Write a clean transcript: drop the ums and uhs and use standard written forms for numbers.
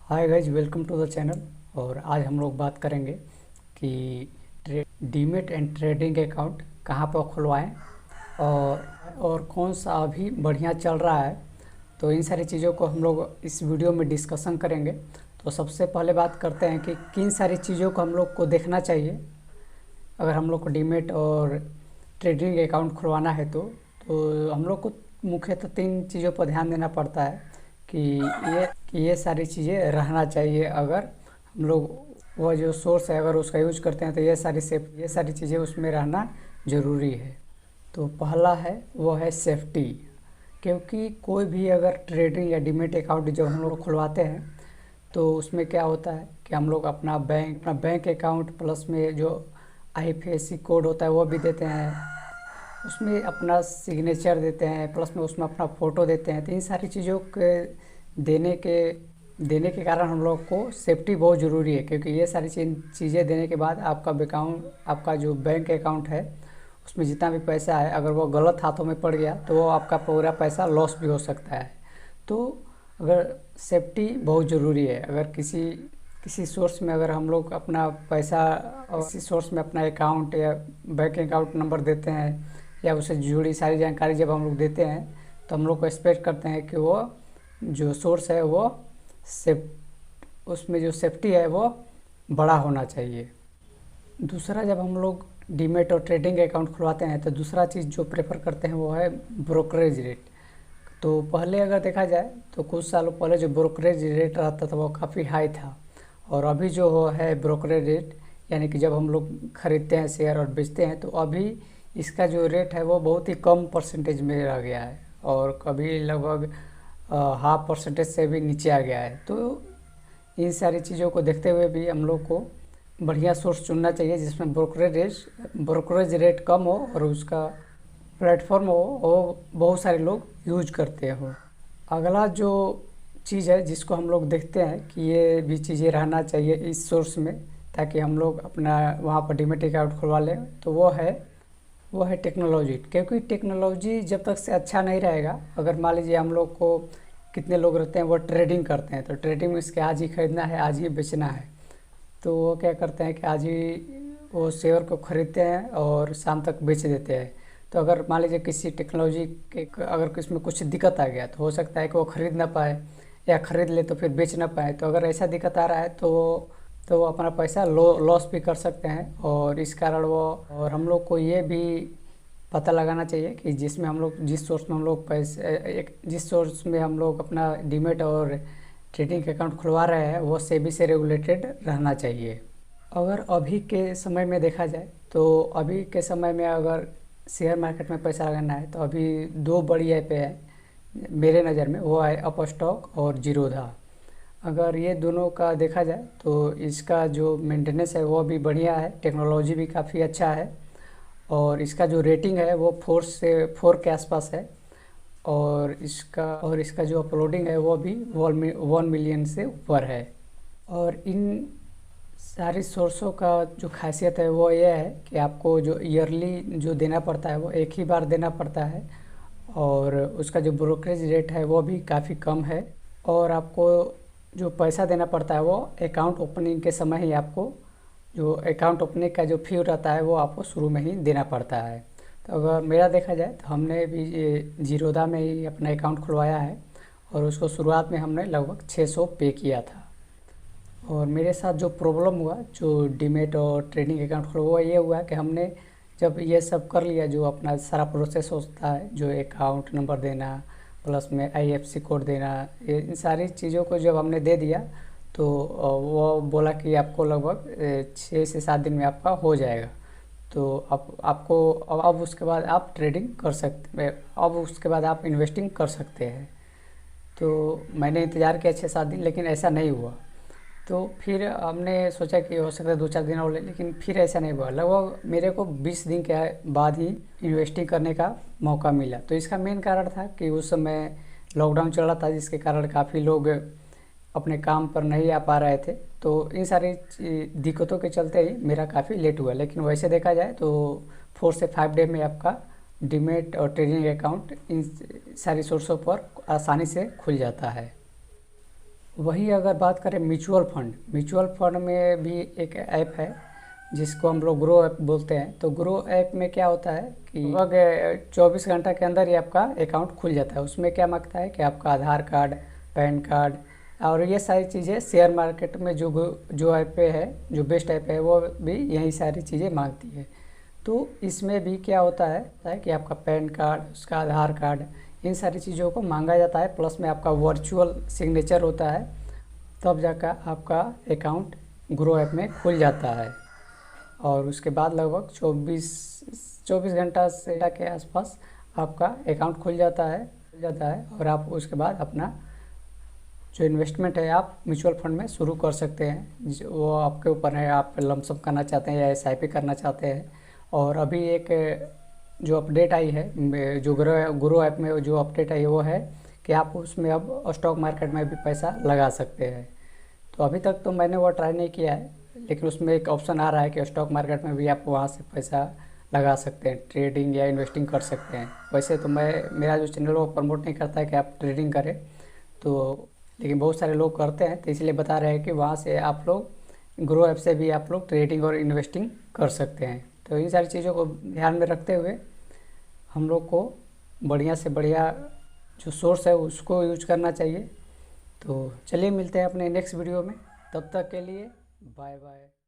Hi guys, welcome to the channel. और आज हम लोग बात करेंगे कि डीमेट एंड ट्रेडिंग अकाउंट कहाँ पर खुलवाएं और कौन सा अभी बढ़िया चल रहा है। तो इन सारी चीज़ों को हम लोग इस वीडियो में डिस्कशन करेंगे। तो सबसे पहले बात करते हैं कि किन सारी चीज़ों को हम लोग को देखना चाहिए अगर हम लोग को डीमेट और ट्रेडिंग अकाउंट खुलवाना है। तो हम लोग को मुख्यतः तीन चीज़ों पर ध्यान देना पड़ता है कि ये सारी चीज़ें रहना चाहिए। अगर हम लोग वह जो सोर्स है अगर उसका यूज करते हैं तो ये सारी चीज़ें उसमें रहना ज़रूरी है। तो पहला है वो है सेफ्टी, क्योंकि कोई भी अगर ट्रेडिंग या डीमेट अकाउंट जब हम लोग खुलवाते हैं तो उसमें क्या होता है कि हम लोग अपना बैंक अकाउंट प्लस में जो IFSC कोड होता है वो भी देते हैं, उसमें अपना सिग्नेचर देते हैं, प्लस में उसमें अपना फ़ोटो देते हैं। तो इन सारी चीज़ों के देने के देने के कारण हम लोग को सेफ्टी बहुत ज़रूरी है, क्योंकि ये सारी चीज़ें देने के बाद आपका जो बैंक अकाउंट है उसमें जितना भी पैसा है अगर वो गलत हाथों में पड़ गया तो वो आपका पूरा पैसा लॉस भी हो सकता है। तो अगर सेफ्टी बहुत ज़रूरी है। अगर किसी सोर्स में अगर हम लोग अपना पैसा और किसी सोर्स में अपना अकाउंट या बैंक अकाउंट नंबर देते हैं या उससे जुड़ी सारी जानकारी जब हम लोग देते हैं तो हम लोग को एक्सपेक्ट करते हैं कि वो जो सोर्स है वो सेफ उसमें जो सेफ्टी है वो बड़ा होना चाहिए। दूसरा, जब हम लोग डीमेट और ट्रेडिंग अकाउंट खुलवाते हैं तो दूसरा चीज़ जो प्रेफर करते हैं वो है ब्रोकरेज रेट। तो पहले अगर देखा जाए तो कुछ सालों पहले जो ब्रोकरेज रेट रहता था वो काफ़ी हाई था, और अभी जो है ब्रोकरेज रेट यानी कि जब हम लोग खरीदते हैं शेयर और बेचते हैं तो अभी इसका जो रेट है वो बहुत ही कम परसेंटेज में रह गया है, और कभी लगभग 0.5% से भी नीचे आ गया है। तो इन सारी चीज़ों को देखते हुए भी हम लोग को बढ़िया सोर्स चुनना चाहिए जिसमें ब्रोकरेज रेट कम हो और उसका प्लेटफॉर्म हो वो बहुत सारे लोग यूज करते हो। अगला जो चीज़ है जिसको हम लोग देखते हैं कि ये भी चीज़ें रहना चाहिए इस सोर्स में ताकि हम लोग अपना वहाँ पर डीमेट अकाउंट खुलवा लें, तो वो है टेक्नोलॉजी। क्योंकि टेक्नोलॉजी जब तक से अच्छा नहीं रहेगा, अगर मान लीजिए हम लोग को कितने लोग रहते हैं वो ट्रेडिंग करते हैं, तो ट्रेडिंग में इसके आज ही खरीदना है आज ही बेचना है, तो वो क्या करते हैं कि आज ही वो शेयर को खरीदते हैं और शाम तक बेच देते हैं। तो अगर मान लीजिए किसी टेक्नोलॉजी के अगर इसमें कुछ दिक्कत आ गया तो हो सकता है कि वो खरीद ना पाए, या खरीद ले तो फिर बेच ना पाए। तो अगर ऐसा दिक्कत आ रहा है तो वो अपना पैसा लॉस भी कर सकते हैं। और इस कारण और हम लोग को ये भी पता लगाना चाहिए कि जिस सोर्स में हम लोग अपना डीमेट और ट्रेडिंग अकाउंट खुलवा रहे हैं वो सेबी से रेगुलेटेड रहना चाहिए। अगर अभी के समय में देखा जाए तो अभी के समय में अगर शेयर मार्केट में पैसा लगाना है तो अभी दो बड़ी ऐप है मेरे नज़र में, वो है अपस्टॉक और जीरोधा। अगर ये दोनों का देखा जाए तो इसका जो मेंटेनेंस है वो भी बढ़िया है, टेक्नोलॉजी भी काफ़ी अच्छा है, और इसका जो रेटिंग है वो 4 के आसपास है, और इसका जो अपलोडिंग है वो भी 1 मिलियन से ऊपर है। और इन सारी सोर्सों का जो खासियत है वो ये है कि आपको जो ईयरली जो देना पड़ता है वो एक ही बार देना पड़ता है, और उसका जो ब्रोकरेज रेट है वो भी काफ़ी कम है, और आपको जो पैसा देना पड़ता है वो अकाउंट ओपनिंग के समय ही आपको जो अकाउंट ओपनिंग का जो फ़ी रहता है वो आपको शुरू में ही देना पड़ता है। तो अगर मेरा देखा जाए तो हमने भी जीरोधा में ही अपना अकाउंट खुलवाया है, और उसको शुरुआत में हमने लगभग 600 पे किया था। और मेरे साथ जो प्रॉब्लम हुआ जो डीमेट और ट्रेडिंग अकाउंट खुलवा वो ये हुआ कि हमने जब ये सब कर लिया, जो अपना सारा प्रोसेस होता है, जो अकाउंट नंबर देना प्लस में IFSC कोड देना, ये इन सारी चीज़ों को जब हमने दे दिया तो वो बोला कि आपको लगभग 6 से 7 दिन में आपका हो जाएगा। तो अब उसके बाद आप ट्रेडिंग कर सकते, अब उसके बाद आप इन्वेस्टिंग कर सकते हैं। तो मैंने इंतज़ार किया 6-7 दिन, लेकिन ऐसा नहीं हुआ। तो फिर हमने सोचा कि हो सकता है 2-4 दिन और ले, लेकिन फिर ऐसा नहीं हुआ। लगभग मेरे को 20 दिन के बाद ही इन्वेस्टिंग करने का मौका मिला। तो इसका मेन कारण था कि उस समय लॉकडाउन चल रहा था, जिसके कारण काफ़ी लोग अपने काम पर नहीं आ पा रहे थे। तो इन सारी दिक्कतों के चलते ही मेरा काफ़ी लेट हुआ, लेकिन वैसे देखा जाए तो 4 से 5 डे में आपका डीमेट और ट्रेडिंग अकाउंट इन सारी सोर्सों पर आसानी से खुल जाता है। वही अगर बात करें म्यूचुअल फंड में भी एक ऐप है जिसको हम लोग ग्रो ऐप बोलते हैं। तो ग्रो ऐप में क्या होता है कि लगभग 24 घंटा के अंदर ही आपका अकाउंट खुल जाता है। उसमें क्या मांगता है कि आपका आधार कार्ड, पैन कार्ड और ये सारी चीज़ें शेयर मार्केट में जो ऐप है, जो बेस्ट ऐप है, वो भी यही सारी चीज़ें मांगती है। तो इसमें भी क्या होता है कि आपका पैन कार्ड, उसका आधार कार्ड, इन सारी चीज़ों को मांगा जाता है। प्लस में आपका वर्चुअल सिग्नेचर होता है, तब जाकर आपका अकाउंट ग्रो ऐप में खुल जाता है। और उसके बाद लगभग 24 घंटा से के आसपास आपका अकाउंट खुल जाता है और आप उसके बाद अपना जो इन्वेस्टमेंट है आप म्यूचुअल फंड में शुरू कर सकते हैं। वो आपके ऊपर है, आप लमसम करना चाहते हैं या एसआईपी करना चाहते हैं। और अभी एक जो अपडेट आई है, जो ग्रो ऐप में जो अपडेट आई है वो है कि आप उसमें अब स्टॉक मार्केट में भी पैसा लगा सकते हैं। तो अभी तक तो मैंने वो ट्राई नहीं किया है, लेकिन उसमें एक ऑप्शन आ रहा है कि स्टॉक मार्केट में भी आप वहाँ से पैसा लगा सकते हैं, ट्रेडिंग या इन्वेस्टिंग कर सकते हैं। वैसे तो मेरा जो चैनल वो प्रमोट नहीं करता है कि आप ट्रेडिंग करें, तो लेकिन बहुत सारे लोग करते हैं, तो इसलिए बता रहे हैं कि वहाँ से आप लोग ग्रो ऐप से भी आप लोग ट्रेडिंग और इन्वेस्टिंग कर सकते हैं। तो इन सारी चीज़ों को ध्यान में रखते हुए हम लोग को बढ़िया से बढ़िया जो सोर्स है उसको यूज करना चाहिए। तो चलिए मिलते हैं अपने नेक्स्ट वीडियो में, तब तक के लिए बाय बाय।